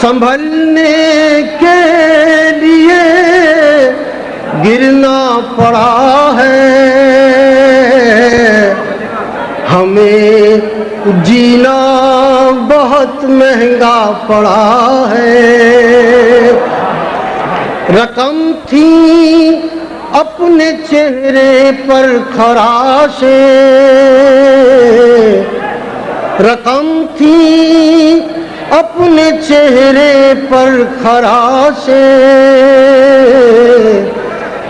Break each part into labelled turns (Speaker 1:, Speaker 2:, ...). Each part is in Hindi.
Speaker 1: संभलने के लिए गिरना पड़ा है, हमें जीना बहुत महंगा पड़ा है। रकम थी अपने चेहरे पर खराशे, रकम थी अपने चेहरे पर खराशे,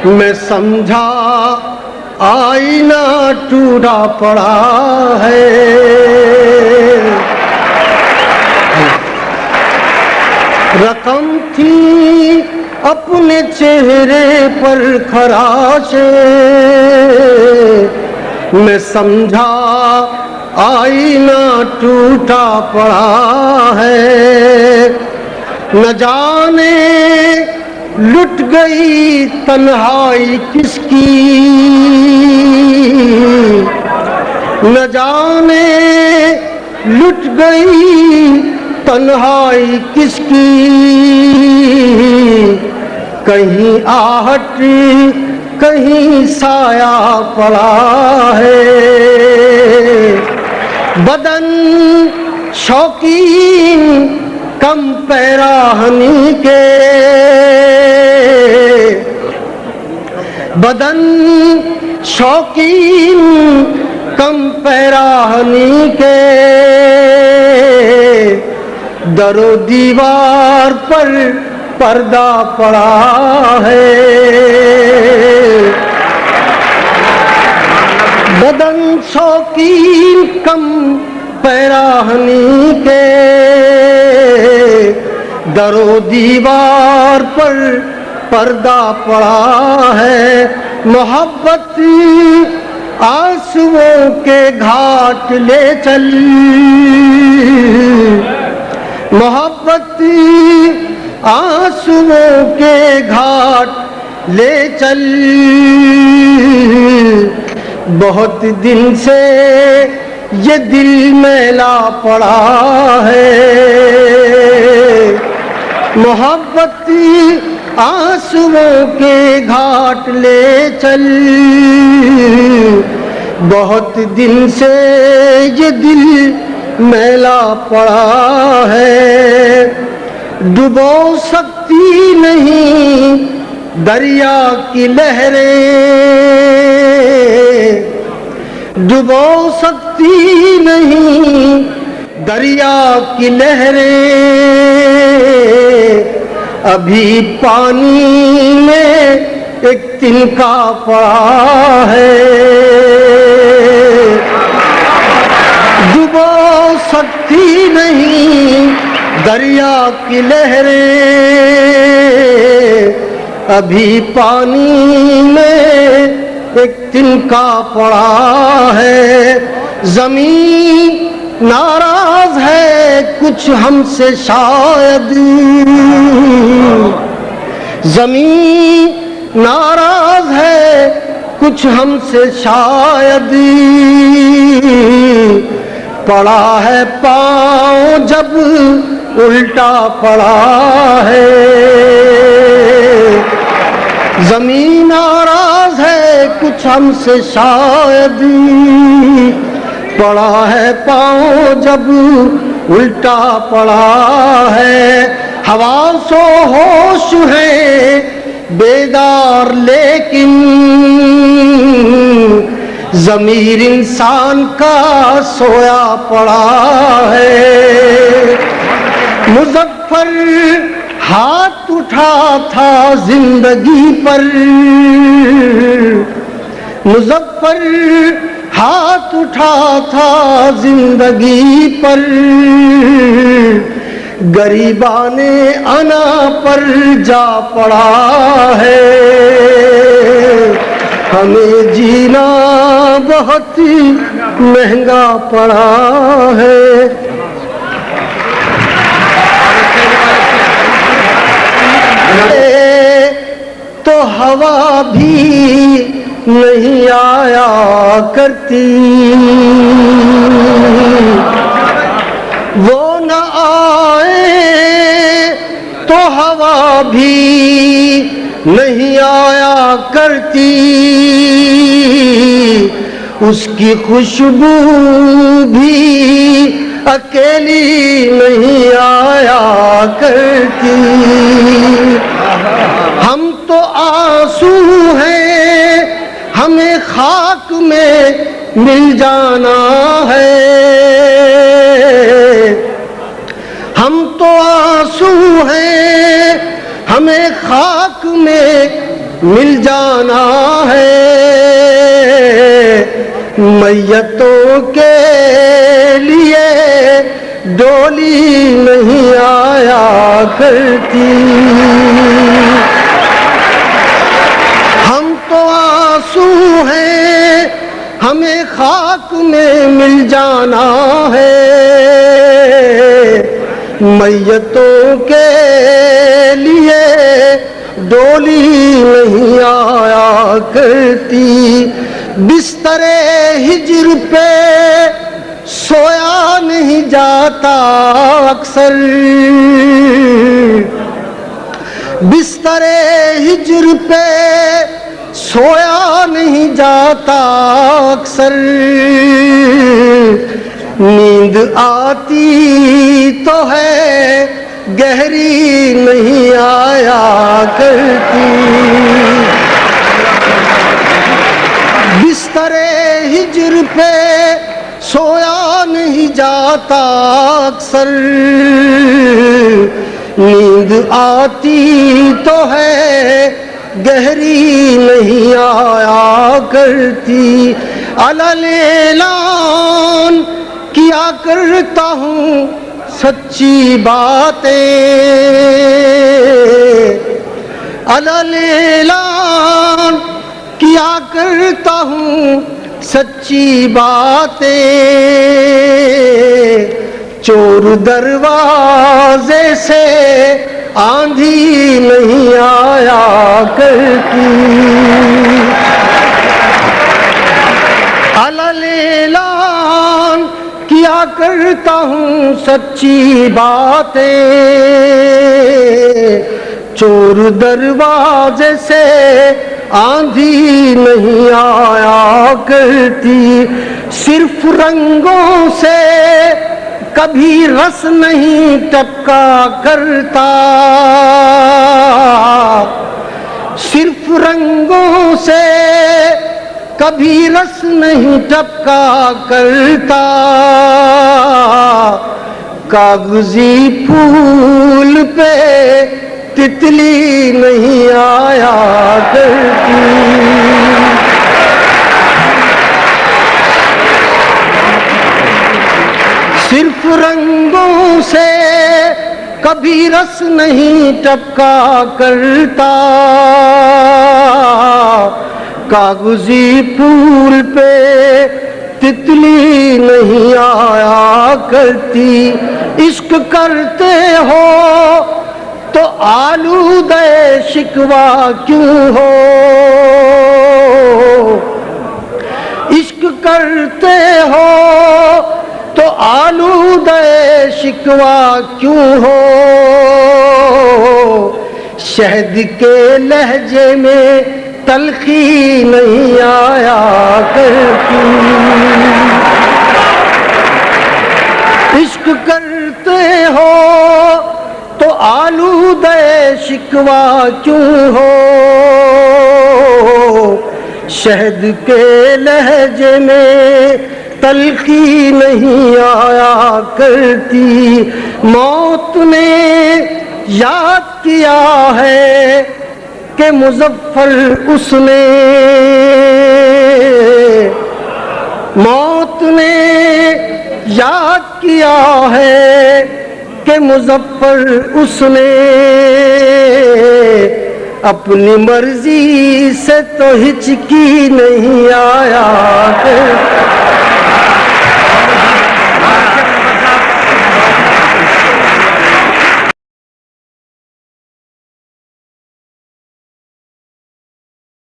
Speaker 1: मैं समझा आईना टूटा पड़ा है। रकम थी अपने चेहरे पर खराशे, मैं समझा आईना टूटा पड़ा है। न जाने लुट गई तन्हाई किसकी, न जाने लुट गई तन्हाई किसकी, कहीं आहट कहीं साया पड़ा है। बदन शौकीन कम पैराहनी के, बदन शौकीन कम पैराहनी के, दरो दीवार पर पर्दा पड़ा है। बदन शौकीन कम पैराहनी के, दरो दीवार पर पर्दा पड़ा है। मोहब्बत आंसुओं के घाट ले चल, मोहब्बत आंसुओं के घाट ले चल, बहुत दिन से ये दिल मैला पड़ा है। मोहब्बत आंसुओं के घाट ले चल, बहुत दिन से ये दिल मैला पड़ा है। डुबो सकती नहीं दरिया की लहरें, डुबो सकती नहीं दरिया की लहरें, अभी पानी में एक तिनका पड़ा है। डुबो सकती नहीं दरिया की लहरें, अभी पानी में एक तिनका पड़ा है। ज़मीन नाराज है कुछ हमसे शायद, ज़मीन नाराज है कुछ हमसे शायद, पड़ा है पाँव जब उल्टा पड़ा है। ज़मीन नाराज है कुछ हमसे शायद, पड़ा है पाँव जब उल्टा पड़ा है। हवासो होश है बेदार लेकिन, ज़मीर इंसान का सोया पड़ा है। मुज़फ़्फ़र हाथ उठा था जिंदगी पर, मुज़फ़्फ़र हाथ उठा था जिंदगी पर, गरीबाने अना पर जा पड़ा है। हमें जीना बहुत महंगा पड़ा है। तो हवा भी नहीं आया करती, वो न आए तो हवा भी नहीं आया करती, उसकी खुशबू भी अकेली नहीं आया करती। हम तो आंसू हैं, हमें खाक में मिल जाना है। हम तो आंसू हैं, हमें खाक में मिल जाना है। मैयतों के लिए डोली नहीं आया करती। हम तो आंसू हैं, हमें खाक में मिल जाना है। मैयतों के लिए डोली नहीं आया करती। बिस्तरे हिज्र पे सोया नहीं जाता अक्सर, बिस्तरे हिज्र पे सोया नहीं जाता अक्सर। नींद आती तो है, गहरी नहीं आया करती। बिस्तरे हिज्र पे सोया नहीं जाता अक्सर। नींद आती तो है, गहरी नहीं आया करती। अलल ऐलान किया करता हूँ सच्ची बातें, अलल ऐलान किया करता हूँ सच्ची बातें। चोर दरवाजे से आंधी नहीं आया करती। अलल ऐलान किया करता हूँ सच्ची बातें। चोर दरवाजे से आंधी नहीं आया करती। सिर्फ रंगों से कभी रस नहीं टपका करता, सिर्फ रंगों से कभी रस नहीं टपका करता। कागजी फूल पे तितली नहीं आया करती। सिर्फ रंगों से कभी रस नहीं टपका करता। कागजी फूल पे तितली नहीं आया करती। इश्क करते हो तो आलूदे शिकवा क्यों हो, इश्क करते हो तो आलूदे शिकवा क्यों हो। शहद के लहजे में तलखी नहीं आया करती। इश्क करते हो तो आलूदे शिकवा क्यों हो। शहद के लहजे में तलखी नहीं आया करती। मौत ने याद किया है कि मुज़फ़्फ़र उसने, मौत ने याद किया है कि मुज़फ़्फ़र उसने। अपनी मर्जी से तो हिचकी नहीं